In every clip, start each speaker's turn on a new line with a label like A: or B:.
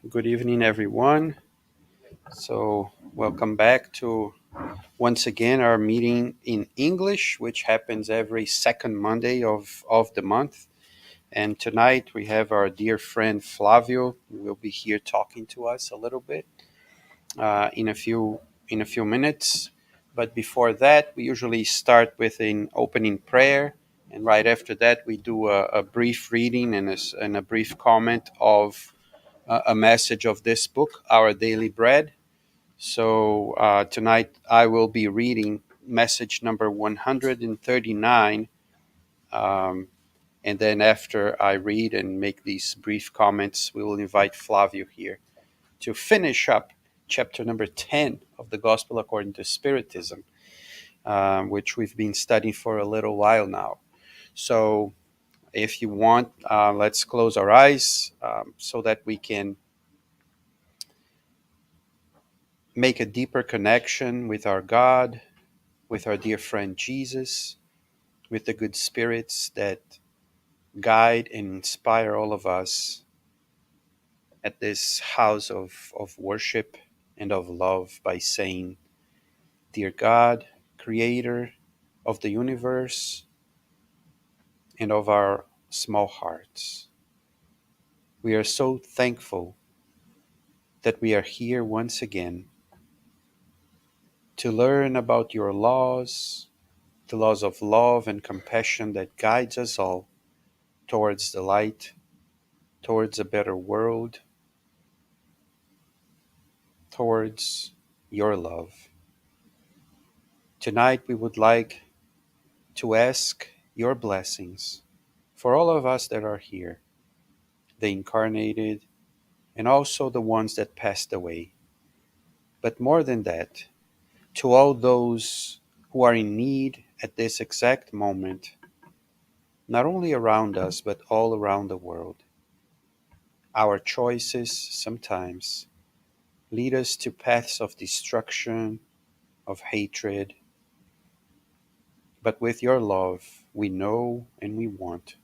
A: Good evening, everyone. So, welcome back to once again our meeting in English, which happens every second Monday of the month. And tonight we have our dear friend Flávio, who will be here talking to us a little bit in a few minutes. But before that, we usually start with an opening prayer, and right after that, we do a brief reading and a brief comment of a message of this book, Our Daily Bread. So tonight I will be reading message number 139. Um, and then after I read and make these brief comments, we will invite Flavio here to finish up chapter number 10 of the Gospel according to Spiritism, which we've been studying for a little while now. So if you want, let's close our eyes so that we can make a deeper connection with our God, with our dear friend Jesus, with the good spirits that guide and inspire all of us at this house of worship and of love by saying, Dear God, Creator of the universe and of our small hearts, we are so thankful that we are here once again to learn about your laws, the laws of love and compassion that guides us all towards the light, towards a better world, towards your love. Tonight we would like to ask your blessings for all of us that are here, the incarnated and also the ones that passed away. But more than that, to all those who are in need at this exact moment, not only around us, but all around the world. Our choices sometimes lead us to paths of destruction, of hatred, but with your love, we know and we want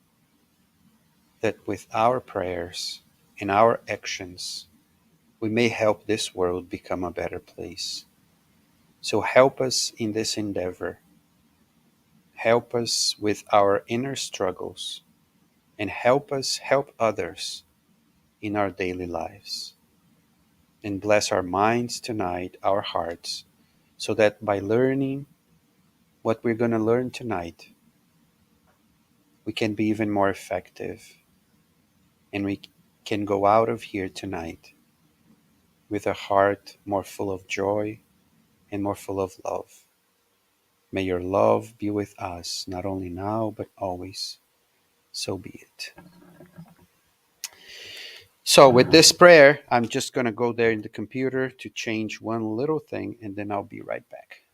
A: that with our prayers and our actions, we may help this world become a better place. So help us in this endeavor. Help us with our inner struggles and help us help others in our daily lives. And bless our minds tonight, our hearts, so that by learning what we're going to learn tonight, we can be even more effective and we can go out of here tonight with a heart more full of joy and more full of love. May your love be with us, not only now, but always. So be it. So, with this prayer, I'm just going to go there in the computer to change one little thing, and then I'll be right back.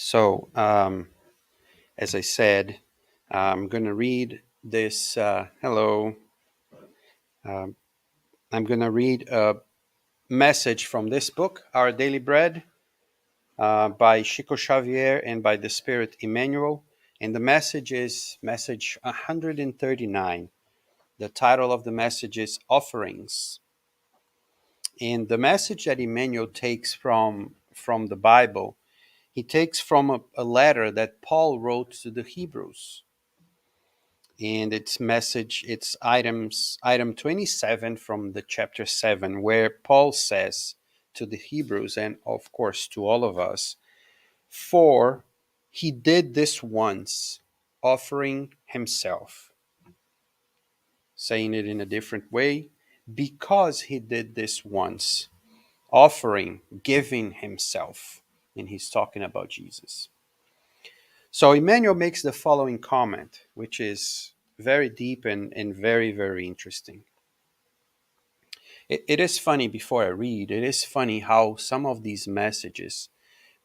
A: So, as I said, I'm going to read this. Hello. Um, I'm going to read a message from this book, Our Daily Bread, by Chico Xavier and by the Spirit Emmanuel. And the message is message 139. The title of the message is Offerings. And the message that Emmanuel takes from the Bible, he takes from a letter that Paul wrote to the Hebrews. And it's item 27 from the chapter 7, where Paul says to the Hebrews, and of course to all of us, for he did this once, offering himself. Saying it in a different way, because he did this once, offering, giving himself. And he's talking about Jesus. So Emmanuel makes the following comment, which is very deep and very, very interesting. It is funny, before I read, it is funny how some of these messages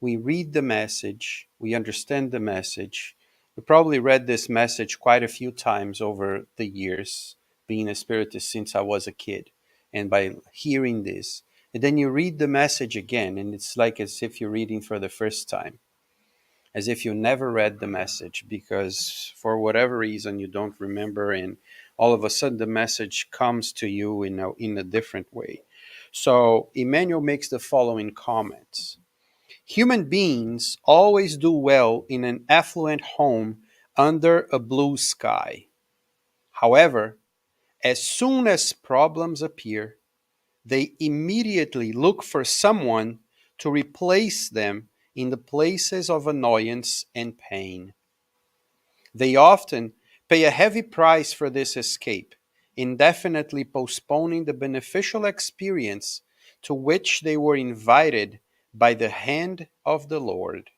A: We read the message, we understand the message. We probably read this message quite a few times over the years, being a spiritist since I was a kid. And by hearing this, and then you read the message again, and it's like as if you're reading for the first time, as if you never read the message because for whatever reason you don't remember, and all of a sudden the message comes to you in a different way. So Emmanuel makes the following comments. Human beings always do well in an affluent home under a blue sky. However, as soon as problems appear, they immediately look for someone to replace them in the places of annoyance and pain. They often pay a heavy price for this escape, indefinitely postponing the beneficial experience to which they were invited by the hand of the Lord.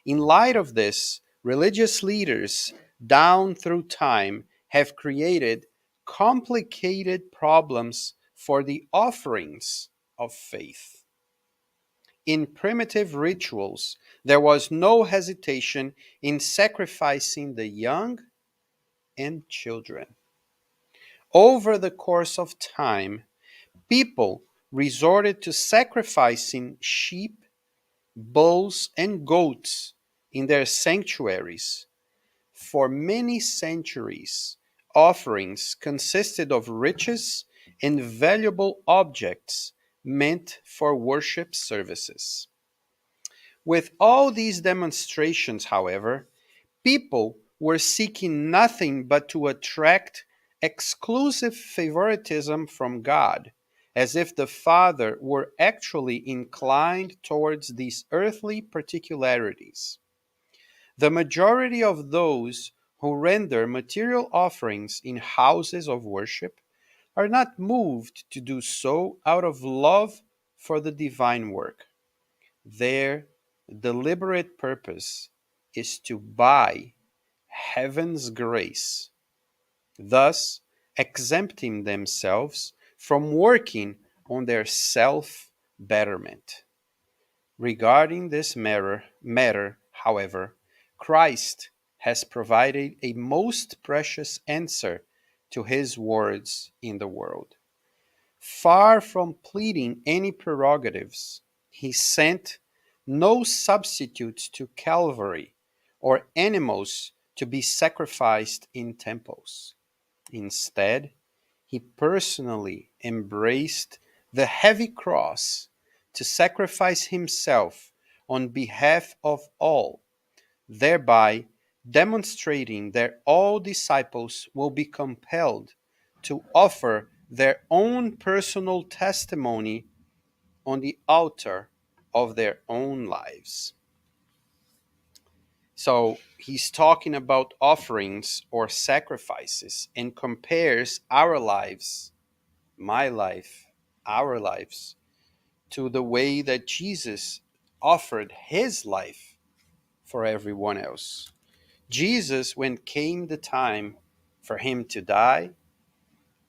A: In light of this, religious leaders down through time have created complicated problems for the offerings of faith. In primitive rituals, there was no hesitation in sacrificing the young and children. Over the course of time, people resorted to sacrificing sheep, bulls, and goats in their sanctuaries. For many centuries, offerings consisted of riches and valuable objects meant for worship services. With all these demonstrations, however, people were seeking nothing but to attract exclusive favoritism from God, as if the Father were actually inclined towards these earthly particularities. The majority of those who render material offerings in houses of worship are not moved to do so out of love for the divine work. Their deliberate purpose is to buy heaven's grace, thus exempting themselves from working on their self betterment. Regarding this matter, however, Christ has provided a most precious answer to his words in the world. Far from pleading any prerogatives, he sent no substitutes to Calvary or animals to be sacrificed in temples. Instead, he personally embraced the heavy cross to sacrifice himself on behalf of all, thereby demonstrating that all disciples will be compelled to offer their own personal testimony on the altar of their own lives. So he's talking about offerings or sacrifices and compares our lives, my life, our lives, to the way that Jesus offered his life for everyone else. Jesus, when came the time for him to die,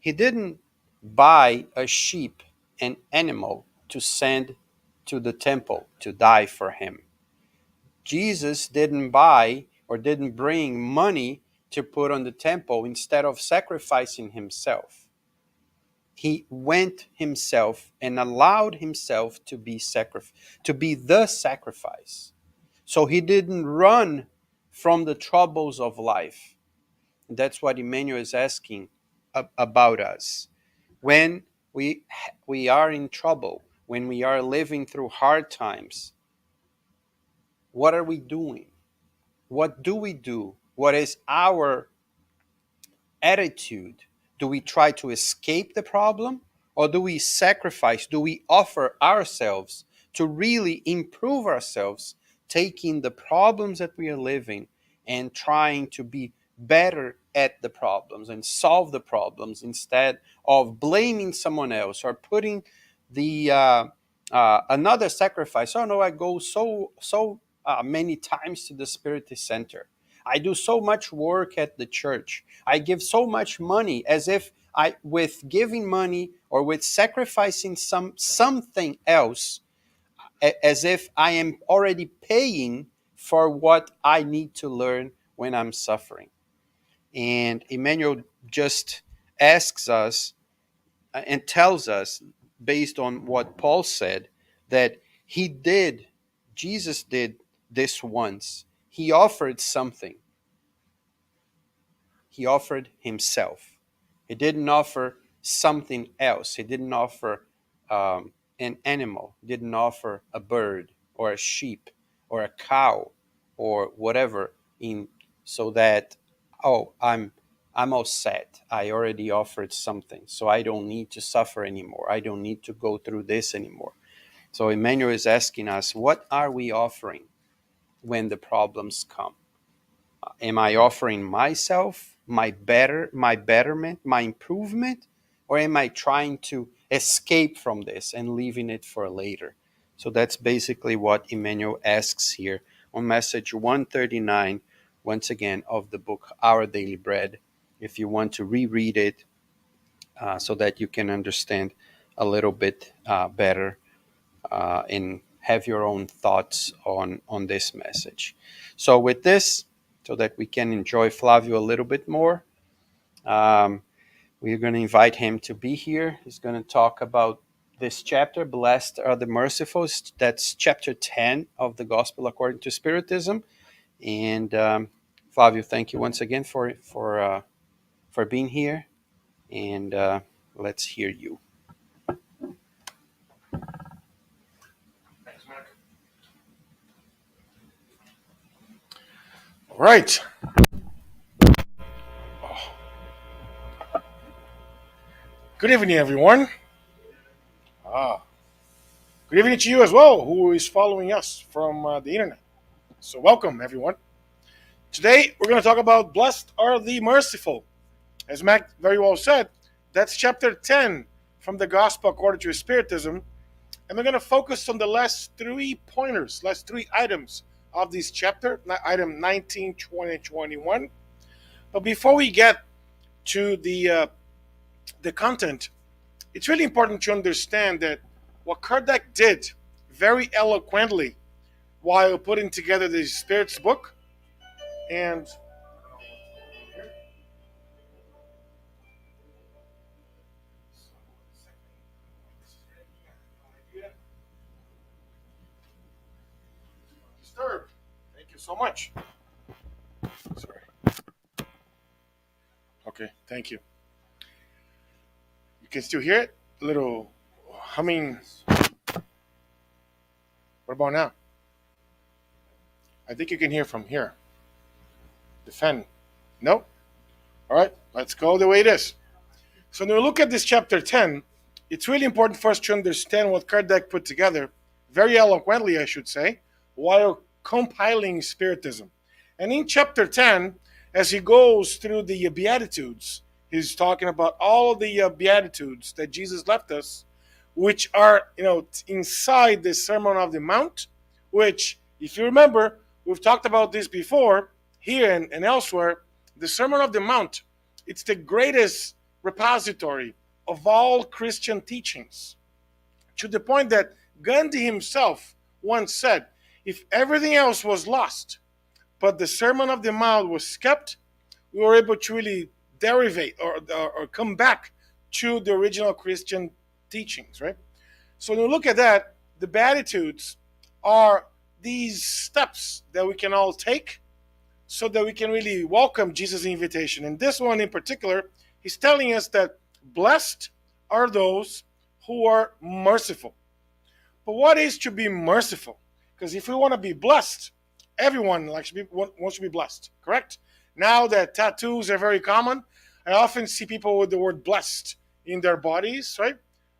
A: he didn't buy a sheep, an animal, to send to the temple to die for him. Jesus didn't buy or didn't bring money to put on the temple instead of sacrificing himself. He went himself and allowed himself to be the sacrifice. So he didn't run from the troubles of life. That's what Emmanuel is asking about us. When we are in trouble, when we are living through hard times, what are we doing? What do we do? What is our attitude? Do we try to escape the problem, or do we sacrifice? Do we offer ourselves to really improve ourselves, taking the problems that we are living and trying to be better at the problems and solve the problems instead of blaming someone else or putting the another sacrifice? Oh no, I go so many times to the Spiritist Center. I do so much work at the church. I give so much money, as if I, with giving money or with sacrificing something else, as if I am already paying for what I need to learn when I'm suffering. And Emmanuel just asks us and tells us, based on what Paul said, that Jesus did this once. He offered something. He offered himself. He didn't offer something else. He didn't offer an animal. He didn't offer a bird or a sheep or a cow or whatever in so that, oh, I'm all set. I already offered something, so I don't need to suffer anymore. I don't need to go through this anymore. So Emmanuel is asking us, what are we offering when the problems come? Am I offering myself, my betterment, my improvement, or am I trying to escape from this and leaving it for later? So that's basically what Emmanuel asks here on message 139, once again, of the book Our Daily Bread. If you want to reread it so that you can understand a little bit better and have your own thoughts on this message. So with this, so that we can enjoy Flávio a little bit more, we're going to invite him to be here. He's going to talk about this chapter, Blessed are the Merciful. That's chapter 10 of the Gospel according to Spiritism. And Flávio, thank you once again for being here. And let's hear you.
B: All right. Good evening, everyone. Good evening to you as well, who is following us from the internet. So, welcome, everyone. Today, we're going to talk about Blessed are the Merciful. As Mac very well said, that's chapter 10 from the Gospel according to Spiritism. And we're going to focus on the last three pointers, last three items of this chapter, item 19, 20, and 21. But before we get to the content, it's really important to understand that what Kardec did very eloquently while putting together the Spirit's book and disturbed. Thank you so much. Sorry. Okay, thank you. You can still hear it? A little humming. What about now? I think you can hear from here. The fan. No? All right, let's go the way it is. So when we look at this chapter 10, it's really important for us to understand what Kardec put together, very eloquently, I should say, while compiling Spiritism. And in chapter 10, as he goes through the Beatitudes, he's talking about all the Beatitudes that Jesus left us, which are, inside the Sermon on the Mount, which, if you remember, we've talked about this before, here and elsewhere. The Sermon on the Mount, it's the greatest repository of all Christian teachings, to the point that Gandhi himself once said, if everything else was lost, but the Sermon on the Mount was kept, we were able to really derivate or come back to the original Christian teachings, right? So when you look at that, the Beatitudes are these steps that we can all take so that we can really welcome Jesus' invitation. And this one in particular, he's telling us that blessed are those who are merciful. But what is to be merciful? Because if we want to be blessed, everyone wants to be blessed, correct? Now that tattoos are very common, I often see people with the word blessed in their bodies, right?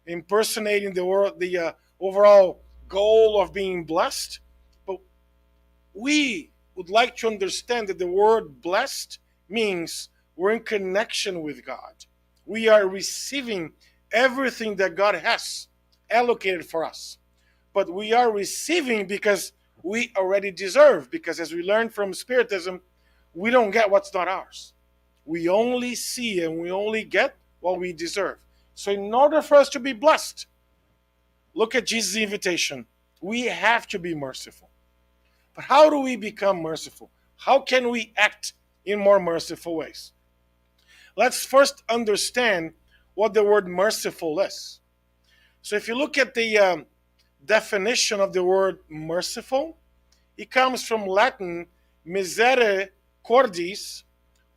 B: Impersonating the overall goal of being blessed. But we would like to understand that the word blessed means we're in connection with God. We are receiving everything that God has allocated for us. But we are receiving because we already deserve. Because as we learn from Spiritism, we don't get what's not ours. We only see and we only get what we deserve. So in order for us to be blessed, look at Jesus' invitation. We have to be merciful. But how do we become merciful? How can we act in more merciful ways? Let's first understand what the word merciful is. So, if you look at the definition of the word merciful, it comes from Latin misericordis,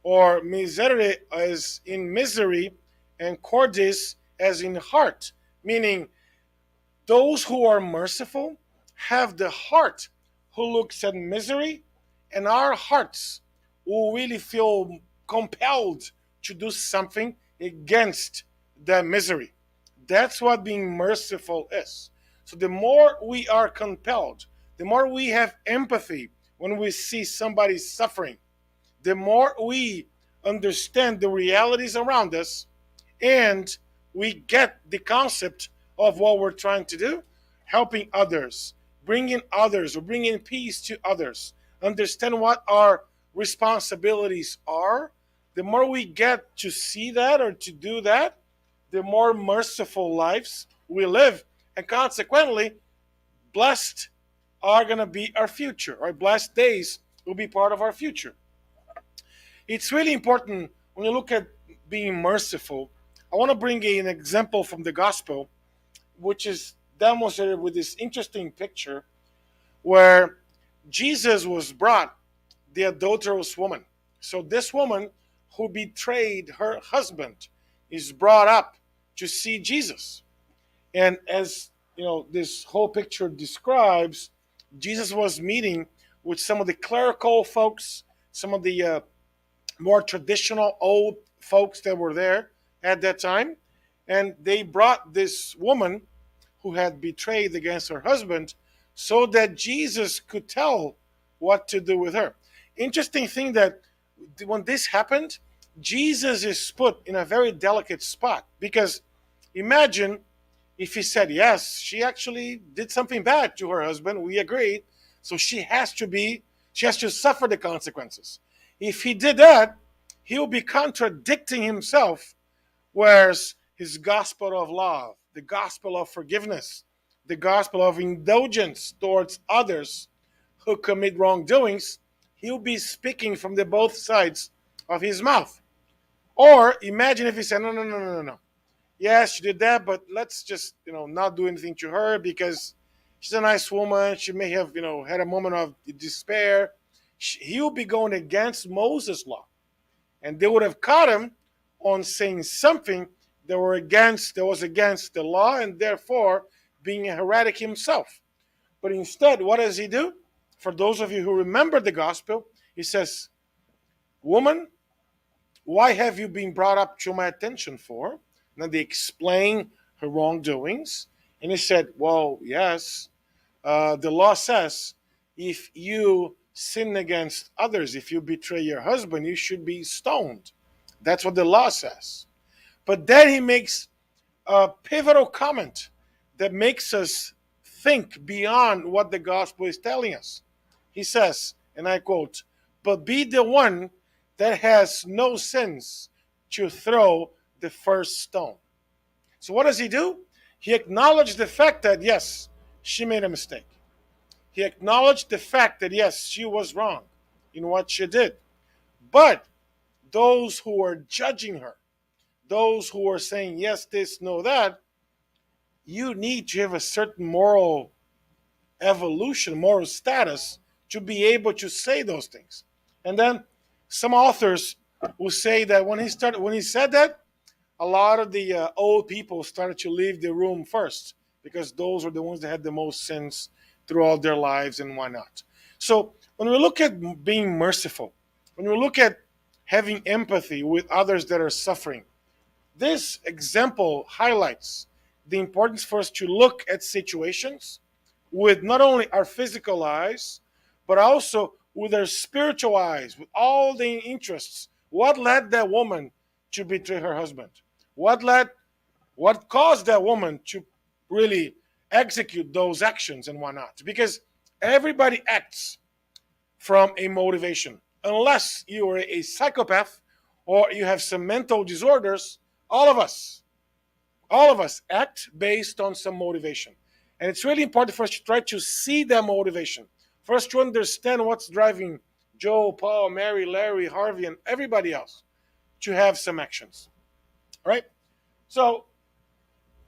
B: or miserere as in misery, and cordis as in heart, meaning those who are merciful have the heart who looks at misery, and our hearts will really feel compelled to do something against that misery. That's what being merciful is. So the more we are compelled, the more we have empathy when we see somebody suffering, the more we understand the realities around us, and we get the concept of what we're trying to do, helping others, bringing others, or bringing peace to others, understand what our responsibilities are. The more we get to see that or to do that, the more merciful lives we live, and consequently, blessed are going to be our future, or blessed days will be part of our future. It's really important when you look at being merciful. I want to bring an example from the gospel, which is demonstrated with this interesting picture where Jesus was brought, the adulterous woman. So, this woman who betrayed her husband is brought up to see Jesus. And as you know, this whole picture describes, Jesus was meeting with some of the clerical folks, some of the more traditional old folks that were there at that time, and they brought this woman who had betrayed against her husband so that Jesus could tell what to do with her. Interesting thing that when this happened, Jesus is put in a very delicate spot, because imagine if he said, yes, she actually did something bad to her husband, we agreed, so she has to suffer the consequences. If he did that, he'll be contradicting himself, whereas his gospel of love, the gospel of forgiveness, the gospel of indulgence towards others who commit wrongdoings, he'll be speaking from the both sides of his mouth. Or imagine if he said, no, no, no, no, no, no. Yes, she did that, but let's just, not do anything to her because she's a nice woman. She may have, had a moment of despair. He'll be going against Moses' law, and they would have caught him on saying something that was against the law, and therefore being a heretic himself. But instead, what does he do? For those of you who remember the gospel, he says, woman, why have you been brought up to my attention for? And then they explain her wrongdoings. And he said, well, yes, the law says if you sin against others, if you betray your husband, you should be stoned. That's what the law says. But then he makes a pivotal comment that makes us think beyond what the gospel is telling us. He says, and I quote, but be the one that has no sins to throw the first stone. So what does he do? He acknowledged the fact that, yes, she made a mistake. He acknowledged the fact that, yes, she was wrong in what she did. But those who were judging her, those who were saying, yes, this, no, that, you need to have a certain moral evolution, moral status to be able to say those things. And then some authors will say that when he said that, a lot of the old people started to leave the room first, because those were the ones that had the most sins throughout their lives and whatnot. So when we look at being merciful, when we look at having empathy with others that are suffering, this example highlights the importance for us to look at situations with not only our physical eyes, but also with our spiritual eyes, with all the interests. What led that woman to betray her husband? What caused that woman to really execute those actions and whatnot? Because everybody acts from a motivation. Unless you are a psychopath or you have some mental disorders, all of us act based on some motivation. And it's really important for us to try to see that motivation, for us to understand what's driving Joe, Paul, Mary, Larry, Harvey, and everybody else to have some actions. All right? So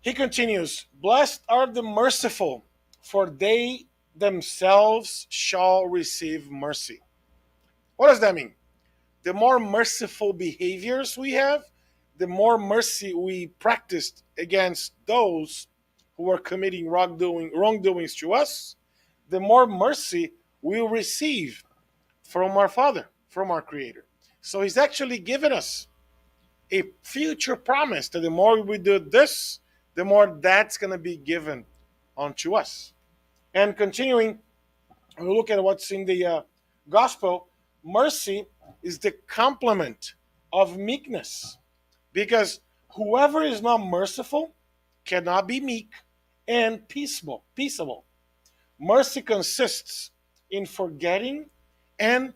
B: he continues, blessed are the merciful, for they themselves shall receive mercy. What does that mean? The more merciful behaviors we have, the more mercy we practiced against those who are committing wrongdoings to us, the more mercy we will receive from our Father, from our Creator. So He's actually given us a future promise that the more we do this, the more that's going to be given unto us. And continuing, we look at what's in the gospel. Mercy is the complement of meekness, because whoever is not merciful cannot be meek and peaceable. Mercy consists in forgetting and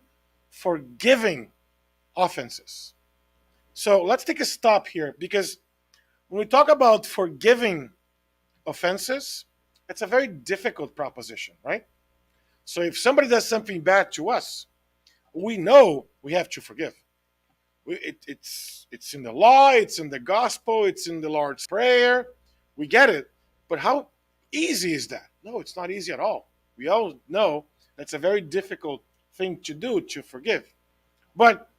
B: forgiving offenses. So let's take a stop here, because when we talk about forgiving offenses, it's a very difficult proposition, right? So if somebody does something bad to us, we know we have to forgive. It's in the law, it's in the gospel, it's in the Lord's Prayer. We get it. But how easy is that? No, it's not easy at all. We all know that's a very difficult thing to do, to forgive. But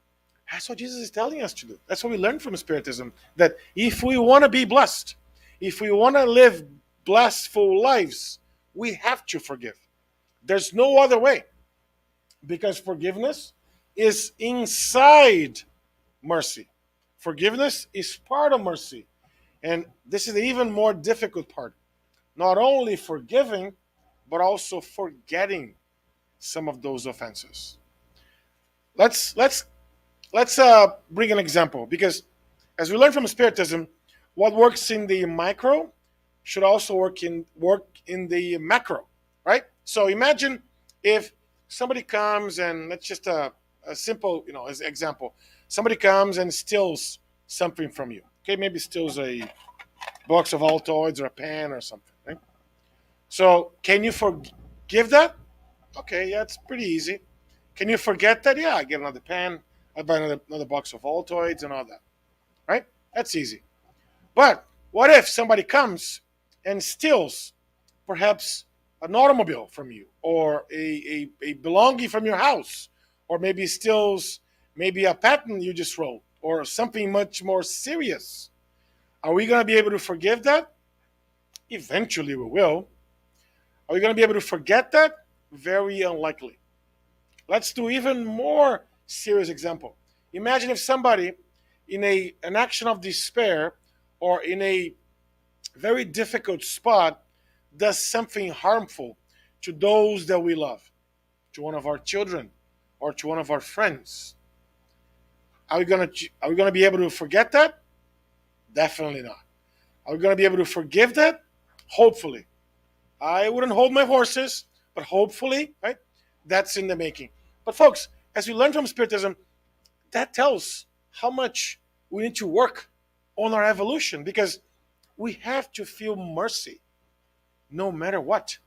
B: that's what Jesus is telling us to do. That's what we learn from Spiritism, that if we want to be blessed, if we want to live blessful lives, we have to forgive. There's no other way, because forgiveness is inside mercy. Forgiveness is part of mercy. And this is the even more difficult part. Not only forgiving, but also forgetting some of those offenses. Let's bring an example, because as we learn from Spiritism, what works in the micro should also work in the macro, right? So imagine if somebody comes, and let's just a simple, as example, somebody comes and steals something from you. Okay, maybe steals a box of Altoids or a pen or something, right? So can you forgive that? Okay, yeah, it's pretty easy. Can you forget that? Yeah, I get another pen, I buy another box of Altoids and all that, right? That's easy. But what if somebody comes and steals perhaps an automobile from you, or a belonging from your house, or maybe steals maybe a patent you just wrote, or something much more serious? Are we going to be able to forgive that? Eventually we will. Are we going to be able to forget that? Very unlikely. Let's do even more serious example. Imagine if somebody in an action of despair, or in a very difficult spot, does something harmful to those that we love, to one of our children or to one of our friends. Are we gonna be able to forget that? Definitely not. Are we gonna be able to forgive that? Hopefully. I wouldn't hold my horses, but hopefully, right? That's in the making. But folks, as we learn from Spiritism, that tells how much we need to work on our evolution, because we have to feel mercy no matter what.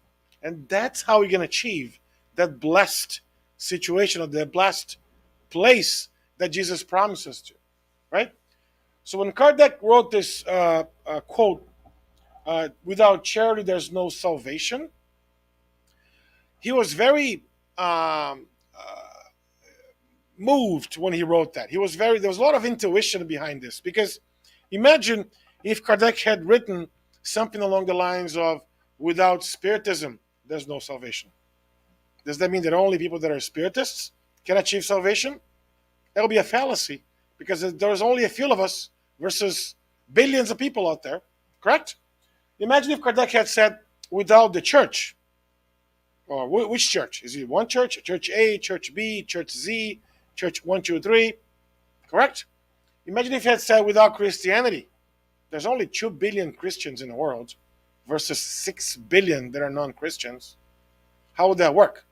B: And that's how we can achieve that blessed situation, or that blessed place that Jesus promises to, right? So when Kardec wrote this quote, without charity there's no salvation, he was very moved when he wrote that. There was a lot of intuition behind this, because imagine if Kardec had written something along the lines of, without Spiritism, there's no salvation. Does that mean that only people that are Spiritists can achieve salvation? That will be a fallacy, because there's only a few of us versus billions of people out there, correct? Imagine if Kardec had said, without the church, or which church? Is it one church? Church A, Church B, Church Z, Church 1, 2, 3, correct? Imagine if he had said, without Christianity. There's only 2 billion Christians in the world versus 6 billion that are non-Christians. How would that work?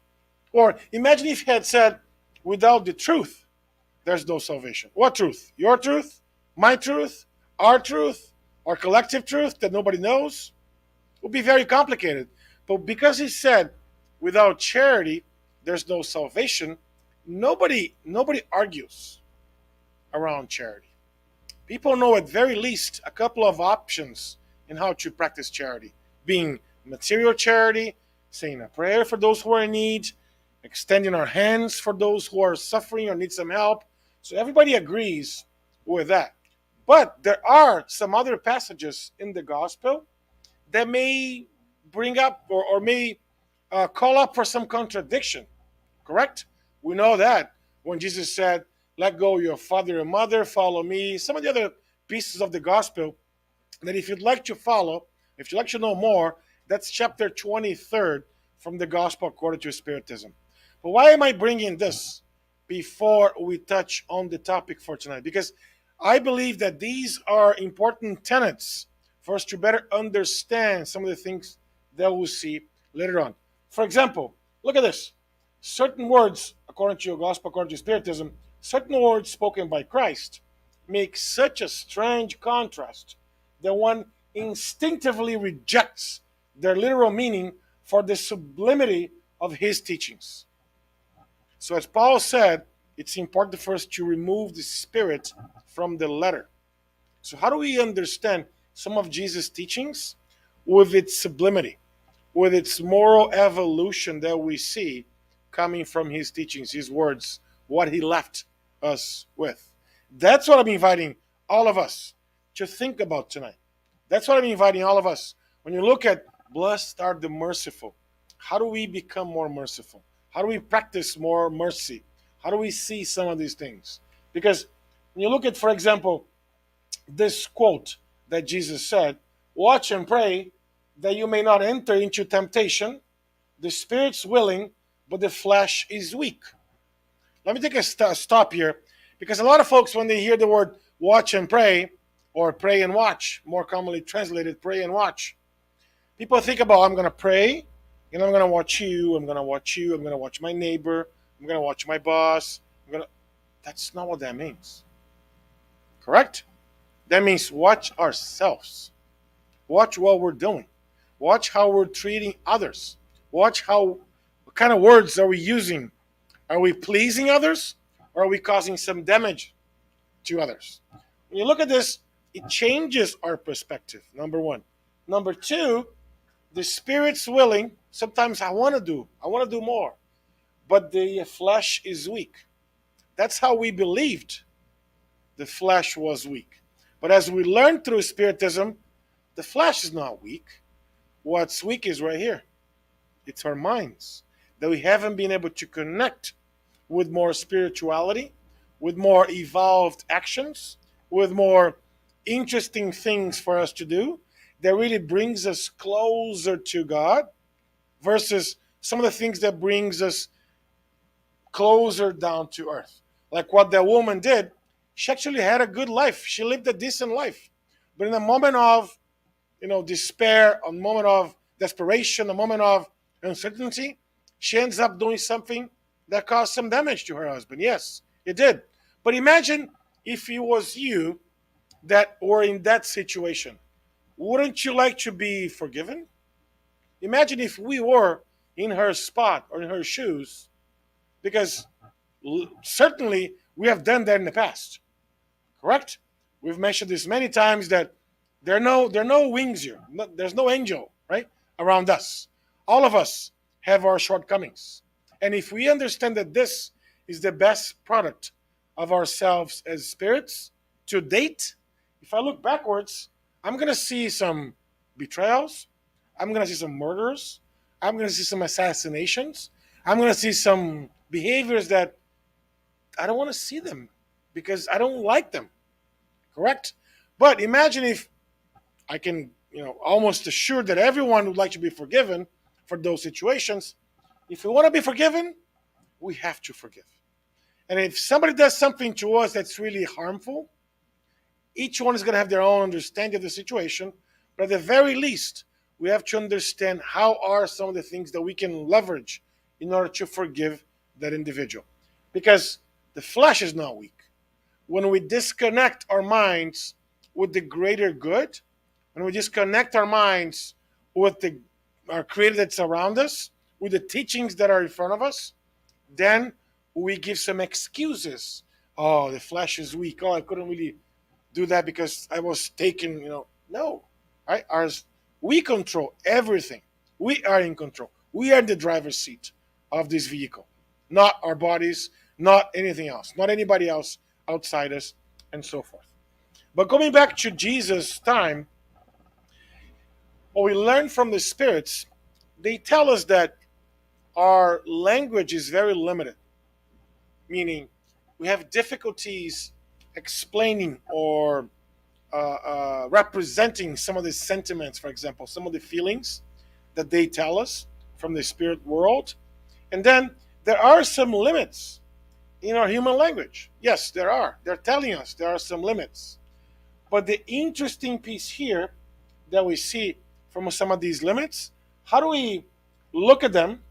B: Or imagine if he had said, without the truth, there's no salvation. What truth? Your truth? My truth? Our collective truth that nobody knows? would be very complicated. But because he said, without charity, there's no salvation, nobody argues around charity. People know at very least a couple of options in how to practice charity, being material charity, saying a prayer for those who are in need, extending our hands for those who are suffering or need some help. So everybody agrees with that. But there are some other passages in the gospel that may bring up or may call up for some contradiction, correct? We know that when Jesus said, let go your father and mother, follow me. Some of the other pieces of the gospel that if you'd like to follow, if you'd like to know more, that's chapter 23rd from the gospel according to Spiritism. But why am I bringing this before we touch on the topic for tonight? Because I believe that these are important tenets for us to better understand some of the things that we'll see later on. For example, look at this. Certain words, according to your gospel, according to Spiritism, certain words spoken by Christ make such a strange contrast that one instinctively rejects their literal meaning for the sublimity of his teachings. So, as Paul said, it's important for us to remove the spirit from the letter. So, how do we understand some of Jesus' teachings with its sublimity, with its moral evolution that we see coming from his teachings, his words, what he left us with? That's what I'm inviting all of us to think about tonight. That's what I'm inviting all of us. When you look at blessed are the merciful, how do we become more merciful? How do we practice more mercy? How do we see some of these things? Because when you look at, for example, this quote that Jesus said, watch and pray that you may not enter into temptation. The spirit's willing, but the flesh is weak. Let me take a stop here, because a lot of folks, when they hear the word watch and pray, or pray and watch, more commonly translated pray and watch, people think about, I'm going to pray, and I'm going to watch you, I'm going to watch you, I'm going to watch my neighbor, I'm going to watch my boss. That's not what that means. Correct? That means watch ourselves. Watch what we're doing. Watch how we're treating others. Watch what kind of words are we using. Are we pleasing others, or are we causing some damage to others? When you look at this, it changes our perspective, number one. Number two, the spirit's willing. Sometimes I want to do more, but the flesh is weak. That's how we believed the flesh was weak. But as we learn through Spiritism, the flesh is not weak. What's weak is right here. It's our minds, that we haven't been able to connect with more spirituality, with more evolved actions, with more interesting things for us to do that really brings us closer to God versus some of the things that brings us closer down to earth. Like what that woman did, she actually had a good life. She lived a decent life. But in a moment of, despair, a moment of desperation, a moment of uncertainty, she ends up doing something that caused some damage to her husband. Yes, it did. But imagine if it was you that were in that situation. Wouldn't you like to be forgiven? Imagine if we were in her spot or in her shoes, because certainly we have done that in the past. Correct? We've mentioned this many times that there are no wings here. There's no angel, right, around us. All of us have our shortcomings. And if we understand that this is the best product of ourselves as spirits to date, if I look backwards, I'm going to see some betrayals. I'm going to see some murders. I'm going to see some assassinations. I'm going to see some behaviors that I don't want to see them because I don't like them. Correct? But imagine if I can, almost assure that everyone would like to be forgiven for those situations. If we want to be forgiven, we have to forgive. And if somebody does something to us that's really harmful, each one is going to have their own understanding of the situation. But at the very least, we have to understand how are some of the things that we can leverage in order to forgive that individual. Because the flesh is not weak. When we disconnect our minds with the greater good, when we disconnect our minds with the our creator that's around us, with the teachings that are in front of us, then we give some excuses. Oh, the flesh is weak. Oh, I couldn't really do that because I was taken, No. Right? Ours, we control everything. We are in control. We are in the driver's seat of this vehicle, not our bodies, not anything else, not anybody else outside us, and so forth. But coming back to Jesus' time, what we learn from the spirits, they tell us that our language is very limited, meaning we have difficulties explaining or representing some of the sentiments, for example, some of the feelings that they tell us from the spirit world. And then there are some limits in our human language. Yes, there are. They're telling us there are some limits. But the interesting piece here that we see from some of these limits, how do we look at them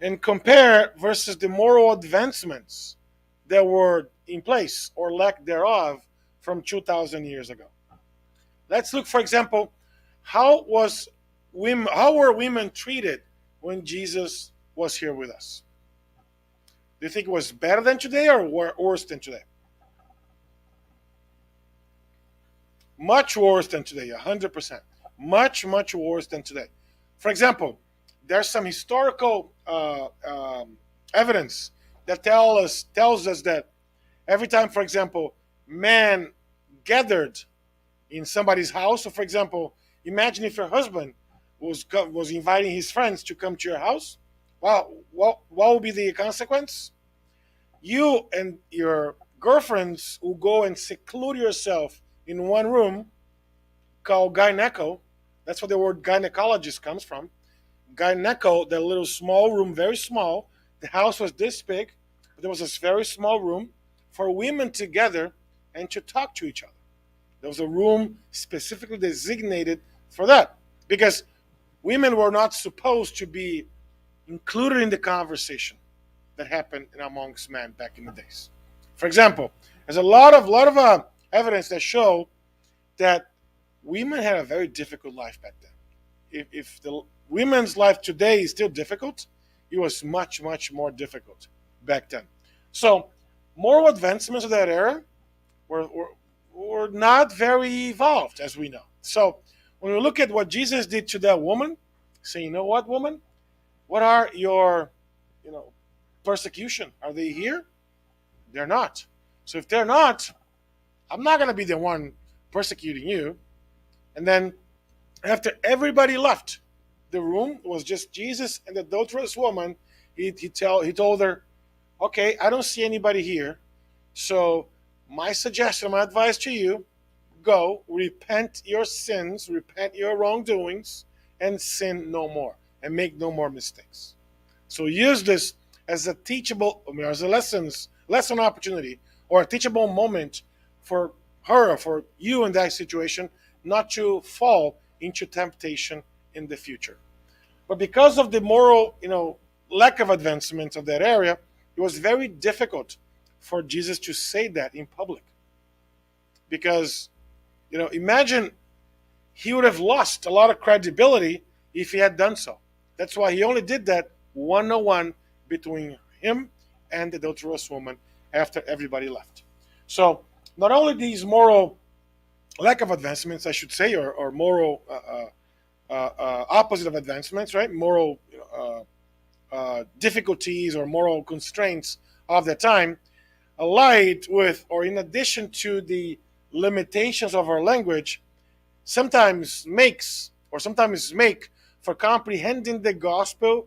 B: and compare versus the moral advancements that were in place or lack thereof from 2,000 years ago? Let's look, for example, how were women treated when Jesus was here with us? Do you think it was better than today or worse than today? Much worse than today, 100%. Much, much worse than today. For example, there's some historical evidence that tells us that every time, for example, man gathered in somebody's house. So, for example, imagine if your husband was inviting his friends to come to your house. Well, what would be the consequence? You and your girlfriends will go and seclude yourself in one room called gyneco. That's where the word gynecologist comes from. Gyneco, that little small room, very small. The house was this big, but there was this very small room for women to gather and to talk to each other. There was a room specifically designated for that because women were not supposed to be included in the conversation that happened amongst men back in the days. For example, there's a lot of evidence that show that women had a very difficult life back then. If the women's life today is still difficult, it was much, much more difficult back then. So, moral advancements of that era were not very evolved, as we know. So, when we look at what Jesus did to that woman, say, you know what, woman? What are your, persecution? Are they here? They're not. So if they're not, I'm not going to be the one persecuting you. And then after everybody left, the room was just Jesus and the adulterous woman. He told her, okay, I don't see anybody here. So my suggestion, my advice to you, go, repent your sins, repent your wrongdoings, and sin no more, and make no more mistakes. So use this as a teachable, as a lesson opportunity, or a teachable moment for her, for you in that situation, not to fall into temptation in the future. But because of the moral, lack of advancement of that area, it was very difficult for Jesus to say that in public. Because, imagine he would have lost a lot of credibility if he had done so. That's why he only did that one-on-one between him and the adulterous woman after everybody left. So not only these moral lack of advancements, I should say, or moral opposite of advancements, right? Moral difficulties or moral constraints of the time, allied with or in addition to the limitations of our language, sometimes make for comprehending the gospel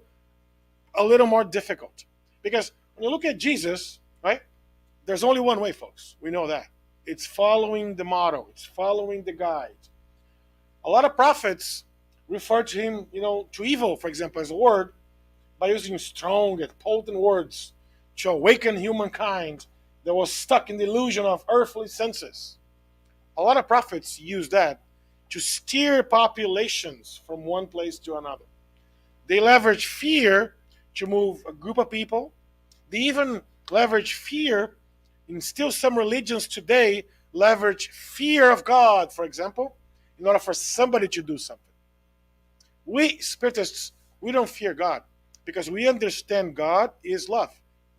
B: a little more difficult. Because when you look at Jesus, right, there's only one way, folks. We know that. It's following the motto. It's following the guide. A lot of prophets refer to him, to evil, for example, as a word, by using strong and potent words to awaken humankind that was stuck in the illusion of earthly senses. A lot of prophets use that to steer populations from one place to another. They leverage fear to move a group of people. They even leverage fear, in still some religions today, leverage fear of God, for example, in order for somebody to do something. We Spiritists, we don't fear God because we understand God is love.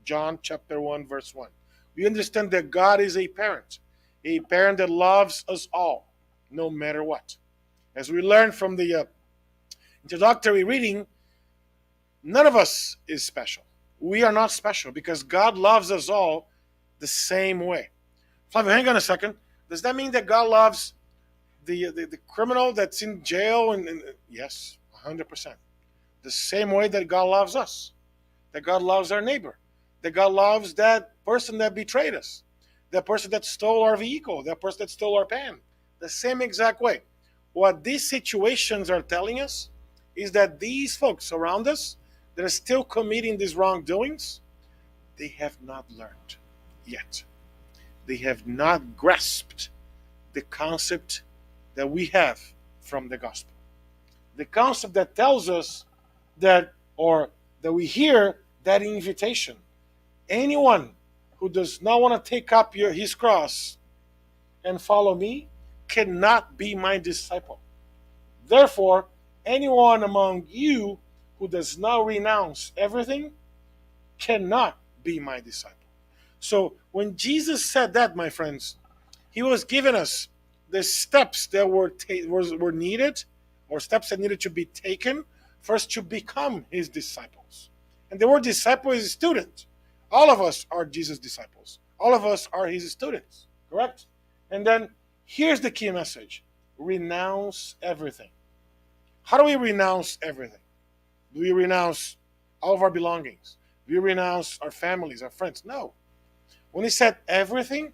B: John chapter 1, verse 1. We understand that God is a parent that loves us all, no matter what. As we learned from the introductory reading, none of us is special. We are not special because God loves us all the same way. Flavio, hang on a second. Does that mean that God loves the criminal that's in jail? And yes, 100%. The same way that God loves us, that God loves our neighbor, that God loves that person that betrayed us, that person that stole our vehicle, that person that stole our pen. The same exact way. What these situations are telling us is that these folks around us that are still committing these wrongdoings, they have not learned yet. They have not grasped the concept that we have from the gospel. The concept that tells us that, or that we hear that invitation. Anyone who does not want to take up his cross and follow me cannot be my disciple. Therefore, anyone among you who does not renounce everything cannot be my disciple. So when Jesus said that, my friends, he was giving us the steps that were needed, or steps that needed to be taken first to become his disciples. And the word disciple is student. All of us are Jesus' disciples. All of us are his students, correct? And then here's the key message: renounce everything. How do we renounce everything? Do we renounce all of our belongings? Do we renounce our families, our friends? No. When he said everything,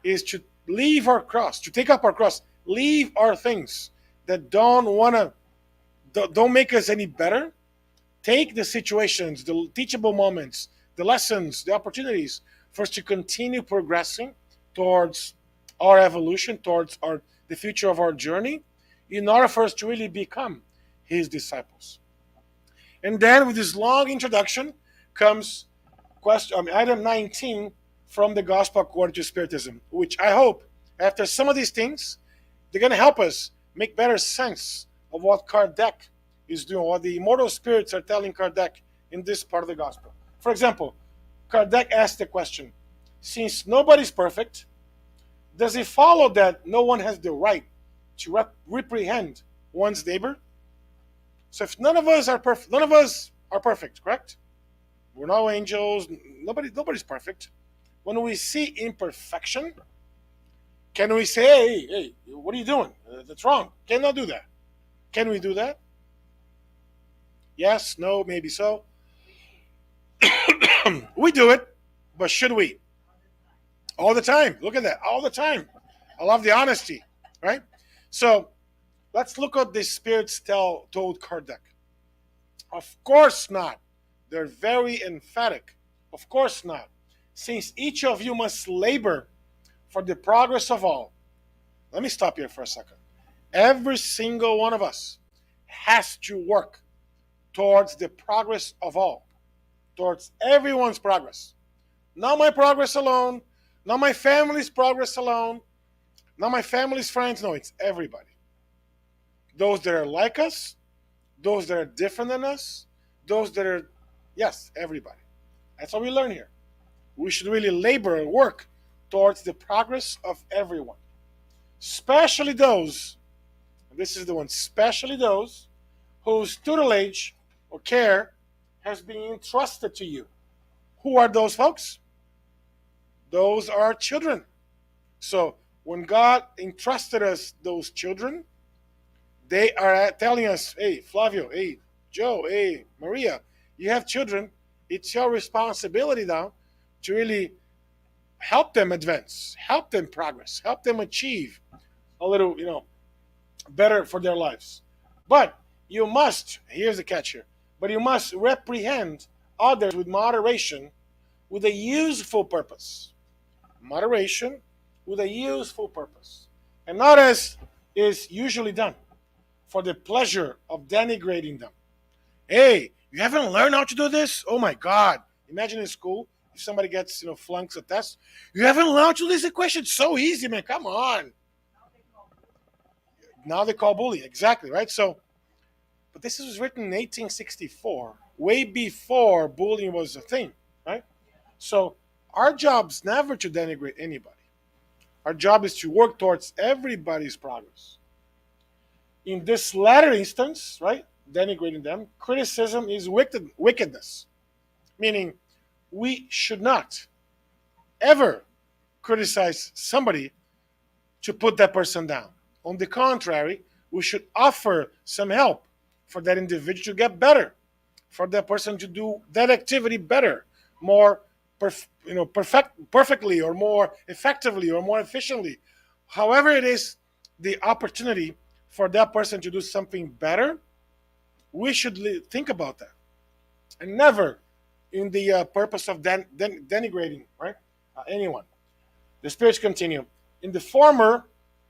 B: is to leave our cross, to take up our cross, leave our things that don't make us any better. Take the situations, the teachable moments, the lessons, the opportunities for us to continue progressing towards our evolution, towards the future of our journey, in order for us to really become his disciples. And then with this long introduction comes item 19 from the Gospel according to Spiritism, which I hope, after some of these things, they're going to help us make better sense of what Kardec is doing, what the immortal spirits are telling Kardec in this part of the Gospel. For example, Kardec asked the question, since nobody's perfect, does it follow that no one has the right to reprehend one's neighbor? So if none of us are perfect, correct? We're no angels. Nobody's perfect. When we see imperfection, can we say, hey, what are you doing? That's wrong. Cannot do that. Can we do that? Yes, no, maybe so. We do it, but should we? All the time. Look at that. All the time. I love the honesty, right? So let's look at the spirits told Kardec. Of course not. They're very emphatic. Of course not. Since each of you must labor for the progress of all. Let me stop here for a second. Every single one of us has to work towards the progress of all, towards everyone's progress. Not my progress alone, not my family's progress alone, not my family's friends. No, it's everybody. Those that are like us, those that are different than us, those that are, yes, everybody. That's what we learn here. We should really labor and work towards the progress of everyone. Especially those, and this is the one, especially those whose tutelage or care has been entrusted to you. Who are those folks? Those are children. So when God entrusted us those children, they are telling us, hey, Flavio, hey, Joe, hey, Maria, you have children. It's your responsibility now to really help them advance, help them progress, help them achieve a little, better for their lives. But you must, here's the catch here, but you must reprehend others with moderation, with a useful purpose. Moderation with a useful purpose. And not as is usually done, for the pleasure of denigrating them. Hey, you haven't learned how to do this? Oh my God. Imagine in school, if somebody gets, flunks a test. You haven't learned how to do this equation? It's so easy, man. Come on. Now they call bully. Exactly, right? So But this was written in 1864, way before bullying was a thing, right? So our job's never to denigrate anybody. Our job is to work towards everybody's progress. In this latter instance, right, denigrating them, criticism is wickedness, meaning we should not ever criticize somebody to put that person down. On the contrary, we should offer some help for that individual to get better, for that person to do that activity better, more perfectly, or more effectively, or more efficiently. However, it is the opportunity for that person to do something better, we should think about that, and never in the purpose of denigrating, right, anyone. The spirits continue. In the former,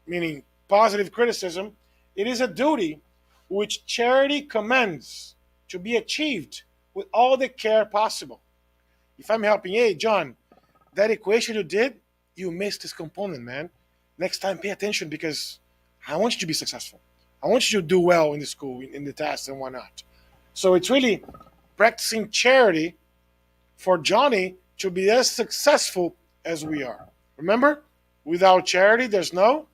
B: meaning positive criticism, it is a duty which charity commends to be achieved with all the care possible. If I'm helping, hey, John, that equation you did, you missed this component, man. Next time, pay attention because I want you to be successful. I want you to do well in the school, in the tests, and whatnot. So it's really practicing charity for Johnny to be as successful as we are. Remember, without charity, there's no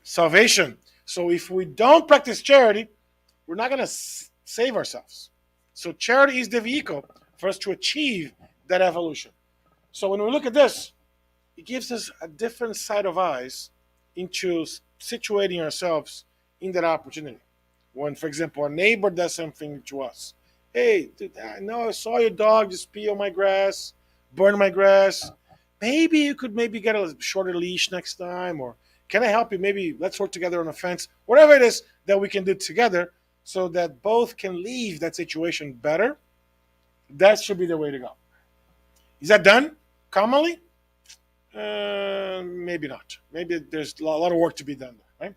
B: salvation. So if we don't practice charity, we're not going to save ourselves. So charity is the vehicle for us to achieve that evolution. So when we look at this, it gives us a different side of eyes into situating ourselves in that opportunity. When, for example, a neighbor does something to us. Hey, dude, I know I saw your dog just pee on my grass, burn my grass. Maybe you could maybe get a shorter leash next time, or can I help you? Maybe let's work together on a fence. Whatever it is that we can do together so that both can leave that situation better, that should be the way to go. Is that done commonly? Maybe not. Maybe there's a lot of work to be done there, right?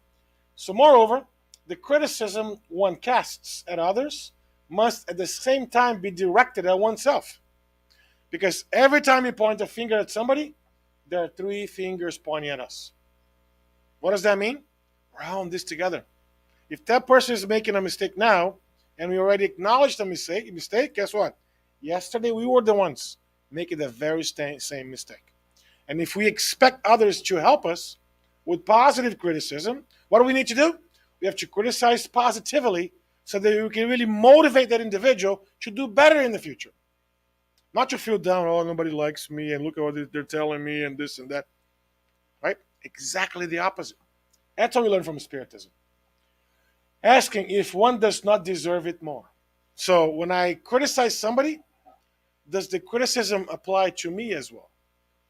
B: So moreover, the criticism one casts at others must at the same time be directed at oneself. Because every time you point a finger at somebody, there are three fingers pointing at us. What does that mean? We're all in this together. If that person is making a mistake now, and we already acknowledged the mistake, guess what? Yesterday we were the ones making the very same mistake. And if we expect others to help us with positive criticism, what do we need to do? We have to criticize positively so that we can really motivate that individual to do better in the future. Not to feel down, oh, nobody likes me, and look at what they're telling me, and this and that. Right? Exactly the opposite. That's what we learn from Spiritism. Asking if one does not deserve it more. So when I criticize somebody, does the criticism apply to me as well?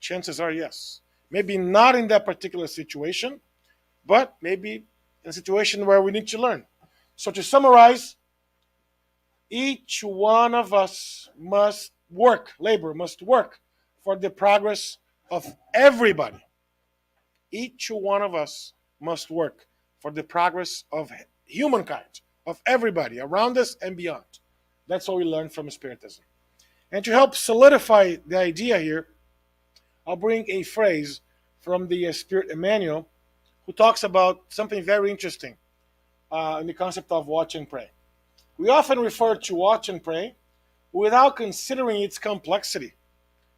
B: Chances are yes. Maybe not in that particular situation, but maybe in a situation where we need to learn. So to summarize, each one of us must work for the progress of everybody. Each one of us must work for the progress of humankind, of everybody around us and beyond. That's what we learn from Spiritism. And to help solidify the idea here, I'll bring a phrase from the Spirit Emmanuel, who talks about something very interesting in the concept of watch and pray. We often refer to watch and pray without considering its complexity.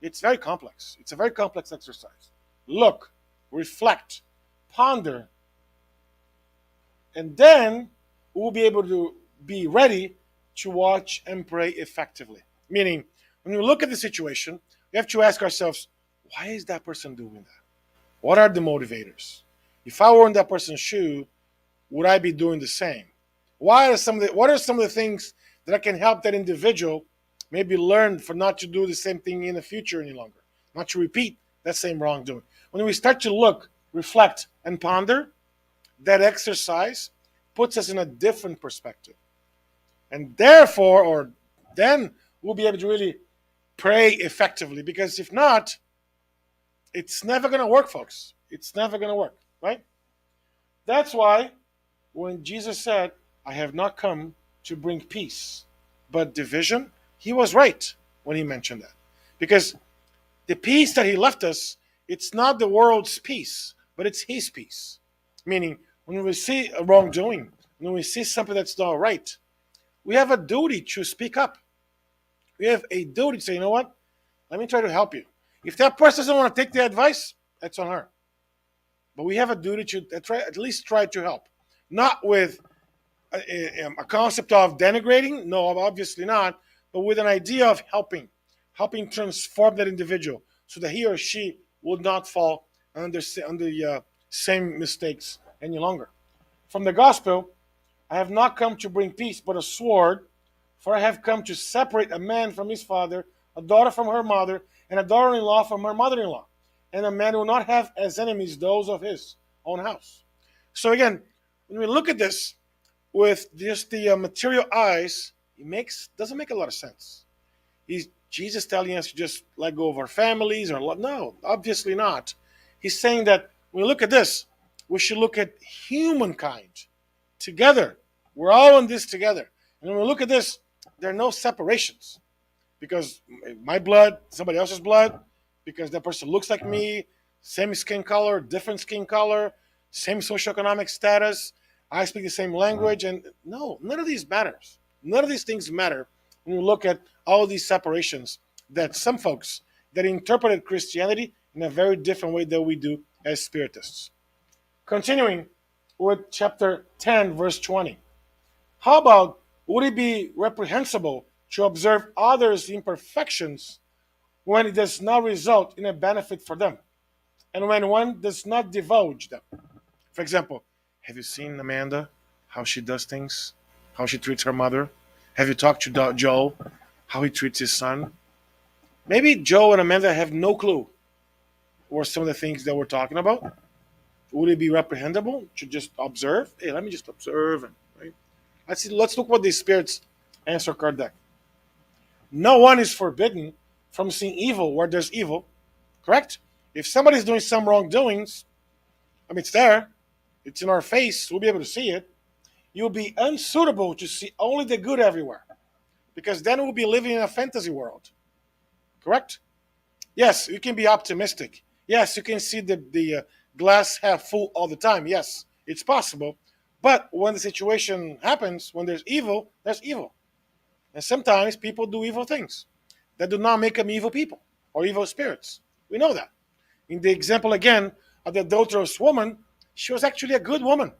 B: It's very complex. It's a very complex exercise. Look, reflect, ponder, and then we'll be able to be ready to watch and pray effectively. Meaning, when we look at the situation, we have to ask ourselves, why is that person doing that? What are the motivators? If I were in that person's shoe, would I be doing the same? What are some of the things that I can help that individual maybe learn for not to do the same thing in the future any longer, not to repeat that same wrongdoing? When we start to look, reflect, and ponder, that exercise puts us in a different perspective. And therefore, or then we'll be able to really pray effectively, because if not, it's never going to work, folks. It's never going to work, right? That's why when Jesus said, I have not come to bring peace, but division, he was right when he mentioned that. Because the peace that he left us, it's not the world's peace, but it's his peace. Meaning, when we see a wrongdoing, when we see something that's not right, we have a duty to speak up. We have a duty to say, you know what? Let me try to help you. If that person doesn't want to take the advice, that's on her. But we have a duty to try, at least try to help. Not with a concept of denigrating, no, obviously not, but with an idea of helping transform that individual so that he or she will not fall under the same mistakes any longer. From the gospel, I have not come to bring peace, but a sword, for I have come to separate a man from his father, a daughter from her mother, and a daughter in law from her mother in law. And a man will not have as enemies those of his own house. So, again, when we look at this with just the material eyes, it doesn't make a lot of sense. He's Jesus telling us to just let go of our families or no, obviously not. He's saying that when we look at this, we should look at humankind together. We're all in this together. And when we look at this, there are no separations because my blood, somebody else's blood, because that person looks like me, same skin color, different skin color, same socioeconomic status, I speak the same language, and no, none of these matters. None of these things matter when you look at all these separations that some folks that interpreted Christianity in a very different way than we do as Spiritists. Continuing with chapter 10, verse 20. How about, would it be reprehensible to observe others' imperfections when it does not result in a benefit for them, and when one does not divulge them? For example, have you seen Amanda, how she does things, how she treats her mother? Have you talked to Joe, how he treats his son? Maybe Joe and Amanda have no clue what some of the things that we're talking about. Would it be reprehensible to just observe? Hey, let me just observe. Right? Let's look what the spirits answer card deck. No one is forbidden from seeing evil where there's evil, correct? If somebody's doing some wrongdoings, I mean, it's there. It's in our face. We'll be able to see it. You'll be unsuitable to see only the good everywhere, because then we'll be living in a fantasy world, correct? Yes, you can be optimistic. Yes, you can see the glass half full all the time. Yes, it's possible. But when the situation happens, when there's evil, there's evil. And sometimes people do evil things that do not make them evil people or evil spirits. We know that. In the example again of the adulterous woman, she was actually a good woman.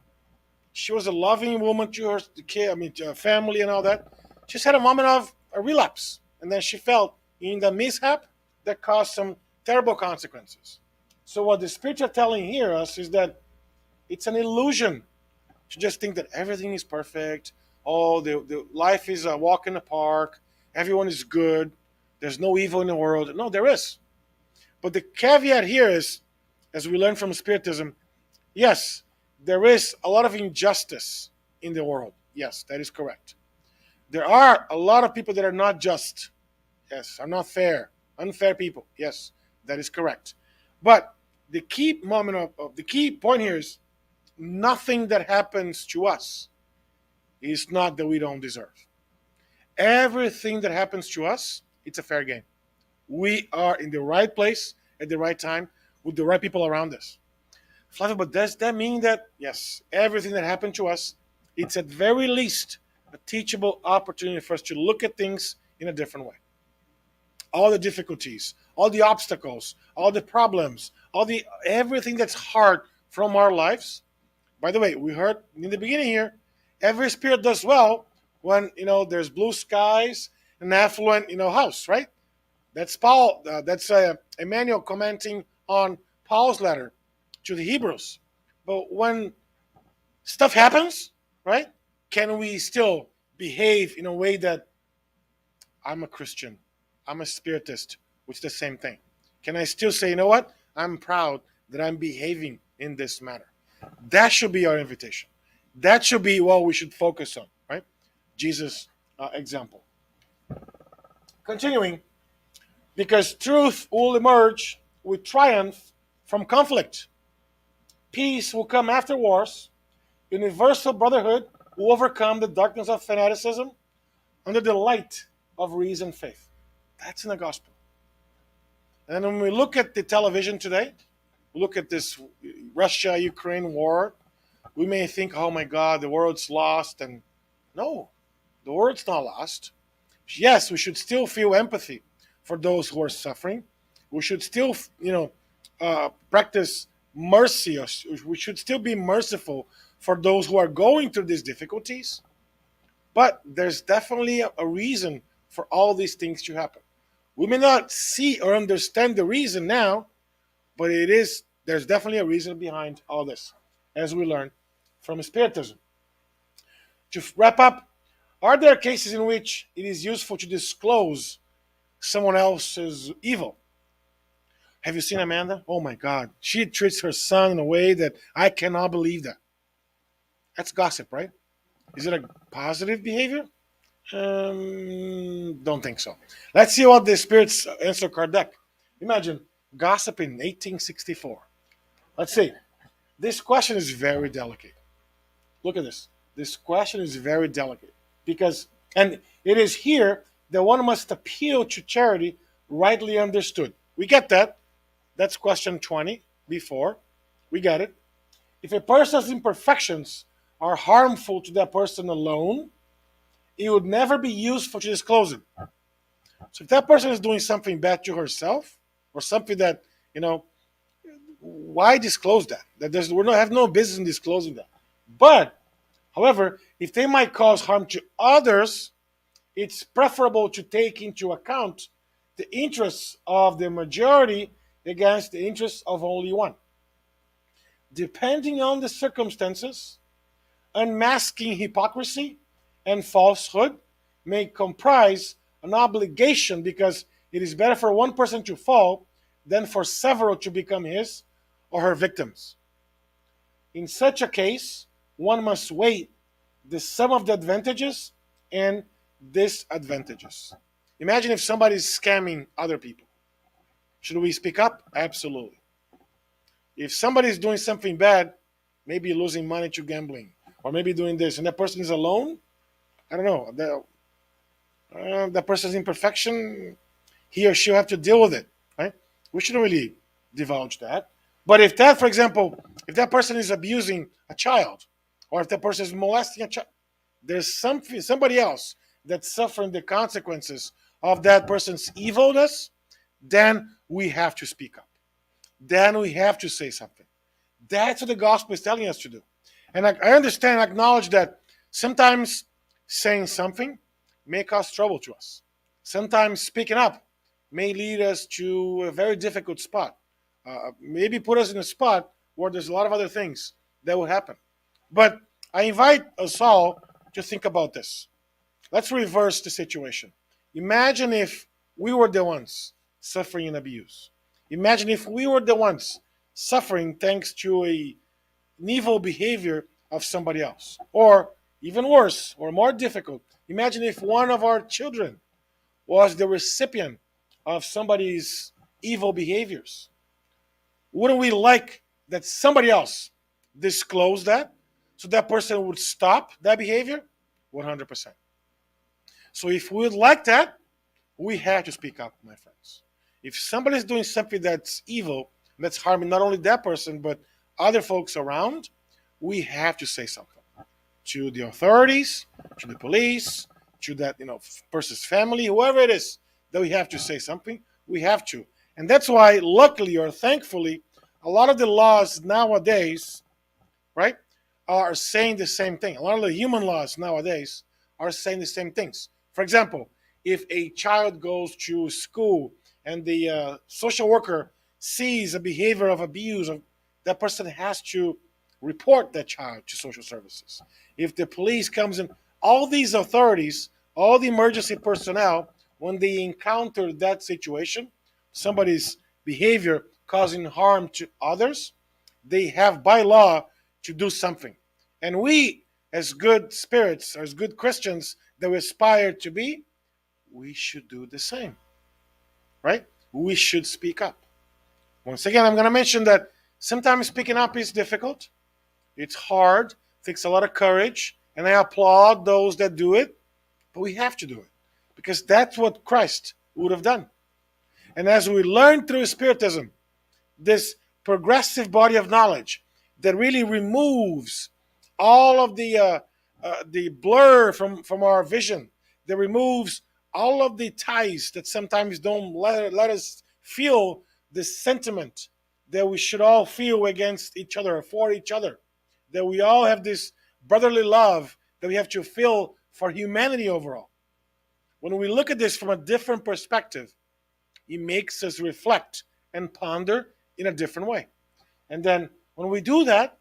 B: She was a loving woman to her kid, to her family and all that. She just had a moment of a relapse, and then she fell in the mishap that caused some terrible consequences. So what the spirits are telling here us is that it's an illusion to just think that everything is perfect. Oh, the life is a walk in the park. Everyone is good. There's no evil in the world. No, there is. But the caveat here is, as we learn from Spiritism, yes, there is a lot of injustice in the world. Yes, that is correct. There are a lot of people that are not just. Yes, are not fair. Unfair people. Yes, that is correct. But the key the key point here is nothing that happens to us is not that we don't deserve. Everything that happens to us, it's a fair game. We are in the right place at the right time with the right people around us. Flavio, but does that mean that, yes, everything that happened to us, it's at very least a teachable opportunity for us to look at things in a different way? All the difficulties, all the obstacles, all the problems, everything that's hard from our lives. By the way, we heard in the beginning here, every spirit does well when there's blue skies and affluent house, right? That's Paul. That's Emmanuel commenting on Paul's letter to the Hebrews. But when stuff happens, right? Can we still behave in a way that I'm a Christian, I'm a Spiritist, which is the same thing? Can I still say, you know what? I'm proud that I'm behaving in this manner. That should be our invitation. That should be what we should focus on, right? Jesus' example. Continuing, because truth will emerge with triumph from conflict. Peace will come after wars. Universal brotherhood will overcome the darkness of fanaticism under the light of reason and faith. That's in the gospel. And when we look at the television today, look at this Russia-Ukraine war, we may think, oh my God, the world's lost. And no, the world's not lost. Yes, we should still feel empathy for those who are suffering. We should still, practice mercy. We should still be merciful for those who are going through these difficulties. But there's definitely a reason for all these things to happen. We may not see or understand the reason now, but there's definitely a reason behind all this, as we learn from Spiritism. To wrap up, are there cases in which it is useful to disclose someone else's evil? Have you seen Amanda? Oh my God. She treats her son in a way that I cannot believe that. That's gossip, right? Is it a positive behavior? Don't think so. Let's see what the spirits answer Kardec. Imagine gossip in 1864. Let's see. This question is very delicate. Look at this. This question is very delicate because, and it is here that one must appeal to charity rightly understood. We get that. That's question 20 before. We get it. If a person's imperfections are harmful to that person alone, it would never be useful to disclose it. So if that person is doing something bad to herself or something that, why disclose that? We don't have no business in disclosing that. But, however, if they might cause harm to others, it's preferable to take into account the interests of the majority against the interests of only one. Depending on the circumstances, unmasking hypocrisy and falsehood may comprise an obligation because it is better for one person to fall than for several to become his or her victims. In such a case, one must weigh the sum of the advantages and disadvantages. Imagine if somebody is scamming other people. Should we speak up? Absolutely. If somebody is doing something bad, maybe losing money to gambling, or maybe doing this, and that person is alone, I don't know, that person's imperfection, he or she will have to deal with it, right? We shouldn't really divulge that. But if that, for example, if that person is abusing a child, or if that person is molesting a child, there's somebody else that's suffering the consequences of that person's evilness, then we have to speak up. Then we have to say something. That's what the gospel is telling us to do. And I understand, acknowledge that sometimes saying something may cause trouble to us. Sometimes speaking up may lead us to a very difficult spot. Maybe put us in a spot where there's a lot of other things that will happen. But I invite us all to think about this. Let's reverse the situation. Imagine if we were the ones suffering an abuse. Imagine if we were the ones suffering thanks to an evil behavior of somebody else. Or even worse, or more difficult, imagine if one of our children was the recipient of somebody's evil behaviors. Wouldn't we like that somebody else disclosed that so that person would stop that behavior? 100%. So if we would like that, we have to speak up, my friends. If somebody is doing something that's evil, that's harming not only that person, but other folks around, we have to say something to the authorities, to the police, to that person's family, whoever it is, that we have to say something. We have to. And that's why, luckily or thankfully, a lot of the laws nowadays, right, are saying the same thing. A lot of the human laws nowadays are saying the same things. For example, if a child goes to school and the social worker sees a behavior of abuse, that person has to report that child to social services. If the police comes in, all these authorities, all the emergency personnel, when they encounter that situation, somebody's behavior causing harm to others, they have by law to do something. And we, as good spirits, as good Christians that we aspire to be, we should do the same, right? We should speak up. Once again, I'm going to mention that sometimes speaking up is difficult. It's hard, takes a lot of courage, and I applaud those that do it, but we have to do it because that's what Christ would have done. And as we learn through Spiritism, this progressive body of knowledge that really removes all of the blur from our vision, that removes all of the ties that sometimes don't let us feel the sentiment that we should all feel against each other, for each other, that we all have this brotherly love that we have to feel for humanity overall. When we look at this from a different perspective, it makes us reflect and ponder in a different way. And then when we do that,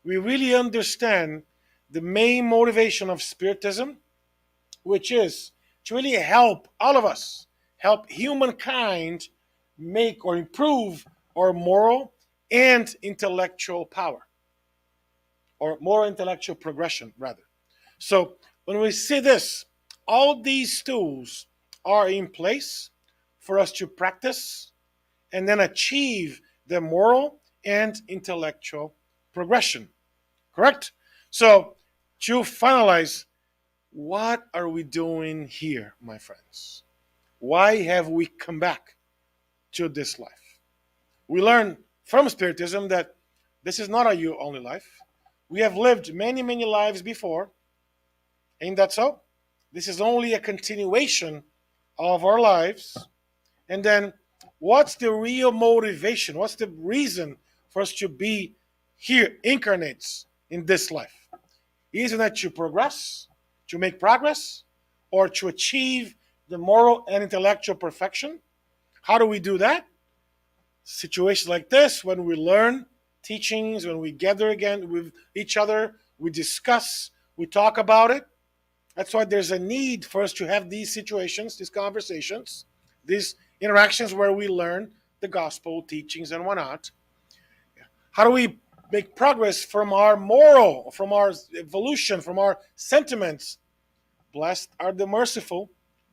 B: we really understand the main motivation of Spiritism, which is to really help all of us, help humankind make or improve our moral and intellectual power, or moral intellectual progression, rather. So when we see this, all these tools are in place for us to practice and then achieve the moral and intellectual progression. Correct? So, to finalize, what are we doing here, my friends? Why have we come back to this life? We learn from Spiritism that this is not our only life. We have lived many, many lives before. Ain't that so? This is only a continuation of our lives. And then, what's the real motivation? What's the reason for us to be here, incarnates in this life? Isn't that to progress, to make progress, or to achieve the moral and intellectual perfection? How do we do that? Situations like this, when we learn teachings, when we gather again with each other, we discuss, we talk about it. That's why there's a need for us to have these situations, these conversations, these interactions where we learn the gospel teachings and whatnot. How do we make progress from our moral, from our evolution, from our sentiments? Blessed are the merciful,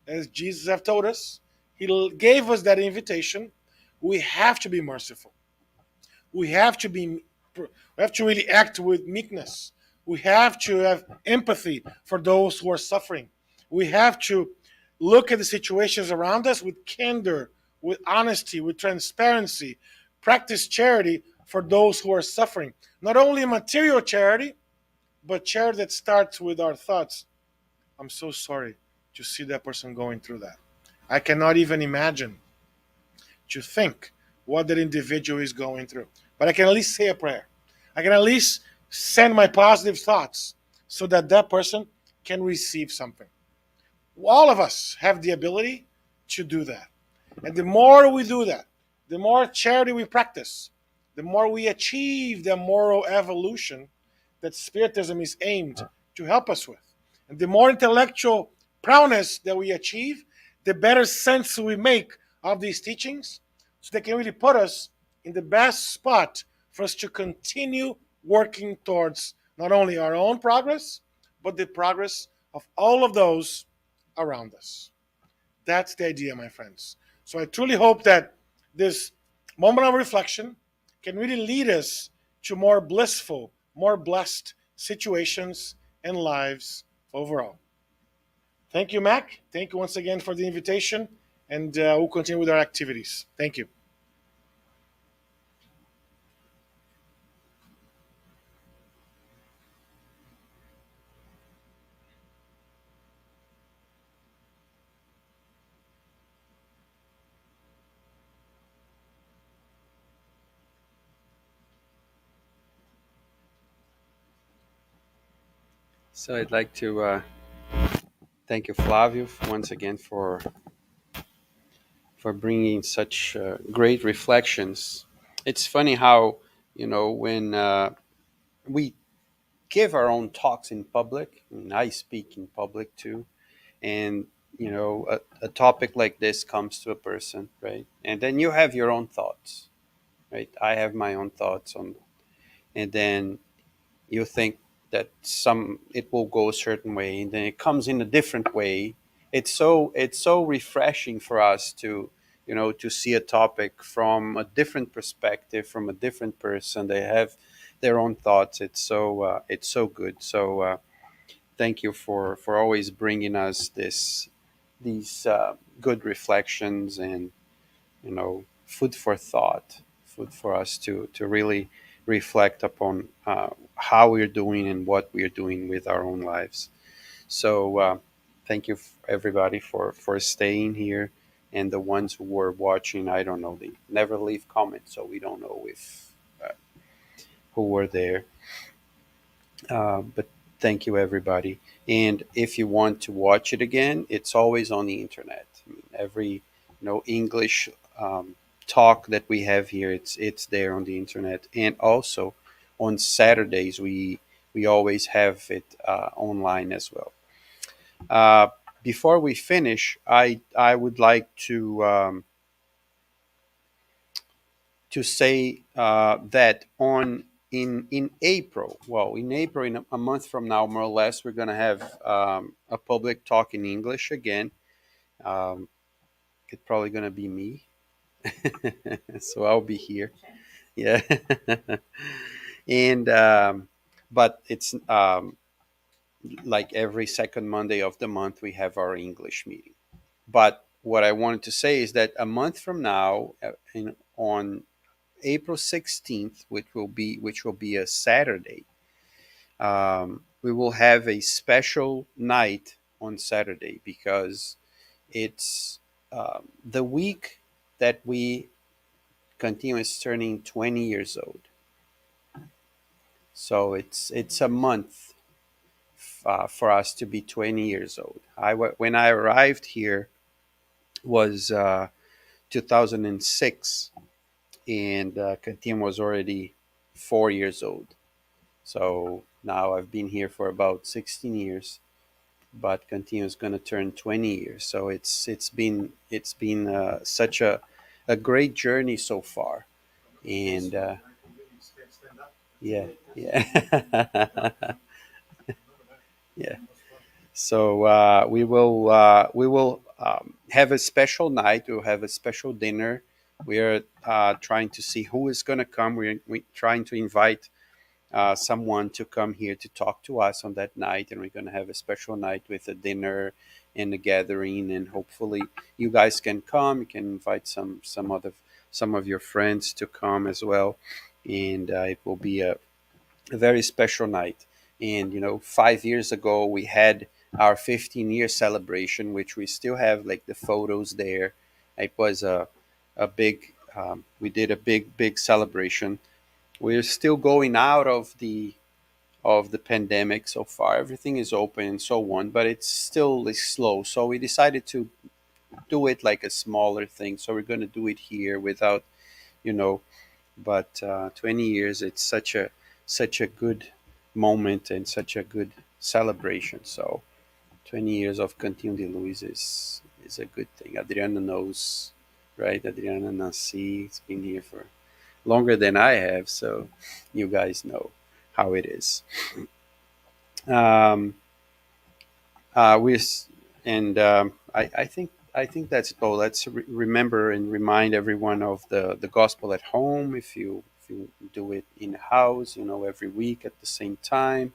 B: as Jesus have told us. He gave us that invitation. We have to be merciful. We have to be. We have to really act with meekness. We have to have empathy for those who are suffering. We have to look at the situations around us with candor, with honesty, with transparency. Practice charity for those who are suffering. Not only material charity, but charity that starts with our thoughts. I'm so sorry to see that person going through that. I cannot even imagine to think what that individual is going through. But I can at least say a prayer. I can at least send my positive thoughts so that that person can receive something. All of us have the ability to do that. And the more we do that, the more charity we practice, the more we achieve the moral evolution that Spiritism is aimed to help us with. And the more intellectual prowess that we achieve, the better sense we make of these teachings, so they can really put us in the best spot for us to continue working towards not only our own progress, but the progress of all of those around us. That's the idea, my friends. So I truly hope that this moment of reflection can really lead us to more blissful, more blessed situations and lives overall. Thank you, Mac. Thank you once again for the invitation, and we'll continue with our activities. Thank you.
A: So I'd like to thank you, Flavio, once again for bringing such great reflections. It's funny how when we give our own talks in public, and I speak in public too, and a topic like this comes to a person, right? And then you have your own thoughts, right? I have my own thoughts on, and then you think that some it will go a certain way, and then it comes in a different way. It's so refreshing for us to to see a topic from a different perspective, from a different person. They have their own thoughts. It's so good. So thank you for always bringing us these good reflections and food for thought, food for us to really reflect upon how we're doing and what we're doing with our own lives. So thank you, everybody, for staying here. And the ones who were watching, I don't know, they never leave comments, so we don't know if who were there. But thank you, everybody. And if you want to watch it again, it's always on the internet. I mean, every English talk that we have here, it's there on the internet. And also on Saturdays, we always have it online as well. Uh, Before we finish, I would like to say that on in April, well, in April, in a month from now, more or less, we're going to have a public talk in English again. Um, it's probably going to be me, so I'll be here. Yeah, and but it's like every second Monday of the month we have our English meeting. But what I wanted to say is that a month from now, on April 16th, which will be a Saturday, we will have a special night on Saturday because it's the week that we continue is turning 20 years old. So it's a month for us to be 20 years old. When I arrived here was 2006, and Cantinho was already 4 years old. So now I've been here for about 16 years, but Cantinho is going to turn 20 years. So it's been such a great journey so far, and yeah, yeah, yeah. So we will have a special night. We'll have a special dinner. We are trying to see who is going to come. We're trying to invite someone to come here to talk to us on that night, and we're going to have a special night with a dinner and a gathering, and hopefully you guys can come. You can invite some of your friends to come as well, and it will be a very special night. And 5 years ago we had our 15-year celebration, which we still have like the photos there. It was a big we did a big celebration. We're still going out of the pandemic so far. Everything is open and so on, but it's still slow. So we decided to do it like a smaller thing. So we're going to do it here without, you know, but 20 years, it's such a good moment and such a good celebration. So 20 years of Cantinho de Luz is a good thing. Adriana knows, right? Adriana Nancy, it's been here for longer than I have, so you guys know how it is. Um, we and I think that's all. Let's remember and remind everyone of the gospel at home. If you do it in the house, every week at the same time,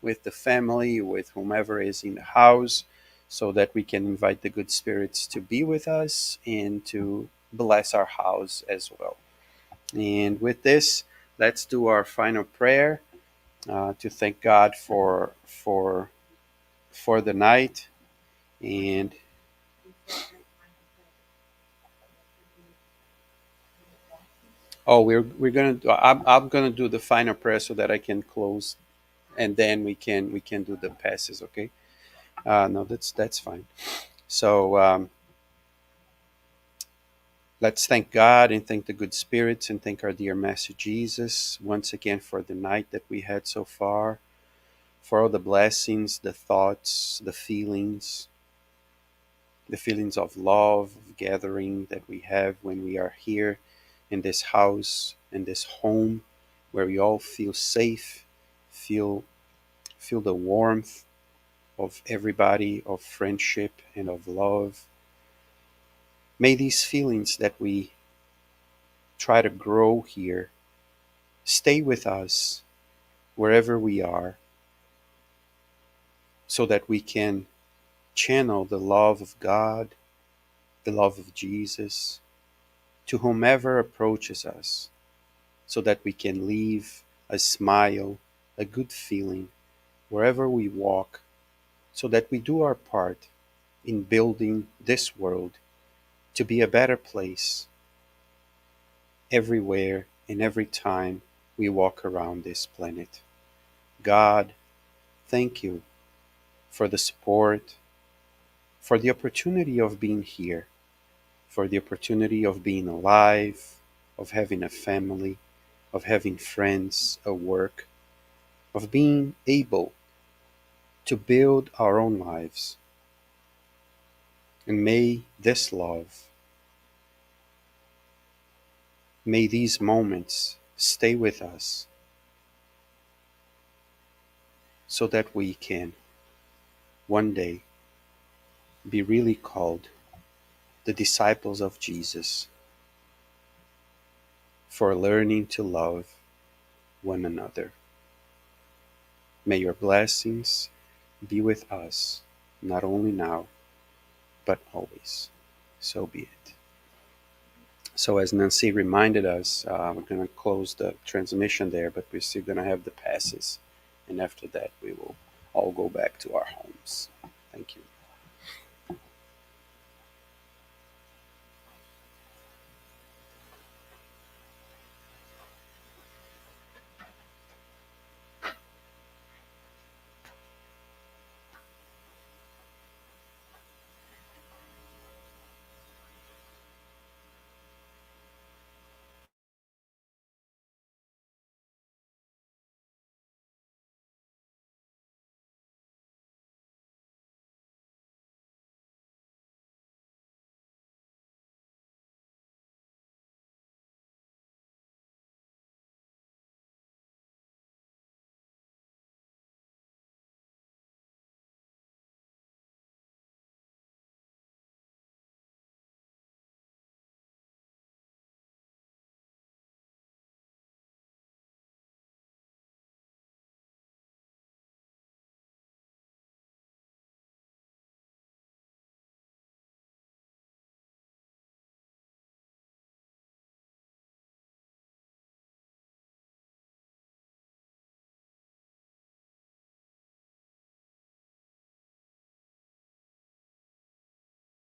A: with the family, with whomever is in the house, so that we can invite the good spirits to be with us and to bless our house as well. And with this, let's do our final prayer to thank God for the night. And oh, we're gonna do, I'm gonna do the final prayer so that I can close, and then we can do the passes. Okay? No, that's fine. So let's thank God and thank the good spirits and thank our dear Master Jesus once again for the night that we had so far, for all the blessings, the thoughts, the feelings of love, of gathering that we have when we are here in this house, in this home, where we all feel safe, feel feel the warmth of everybody, of friendship and of love. May these feelings that we try to grow here stay with us wherever we are, so that we can channel the love of God, the love of Jesus, to whomever approaches us. so that we can leave a smile, a good feeling wherever we walk, so that we do our part in building this world to be a better place everywhere and every time we walk around this planet. God, thank you for the support, for the opportunity of being here, for the opportunity of being alive, of having a family, of having friends, a work, of being able to build our own lives. And may this love, may these moments stay with us so that we can one day be really called the disciples of Jesus for learning to love one another. May your blessings be with us, not only now, but always. So be it. So, as Nancy reminded us, we're going to close the transmission there, but we're still going to have the passes. And after that, we will all go back to our homes. Thank you.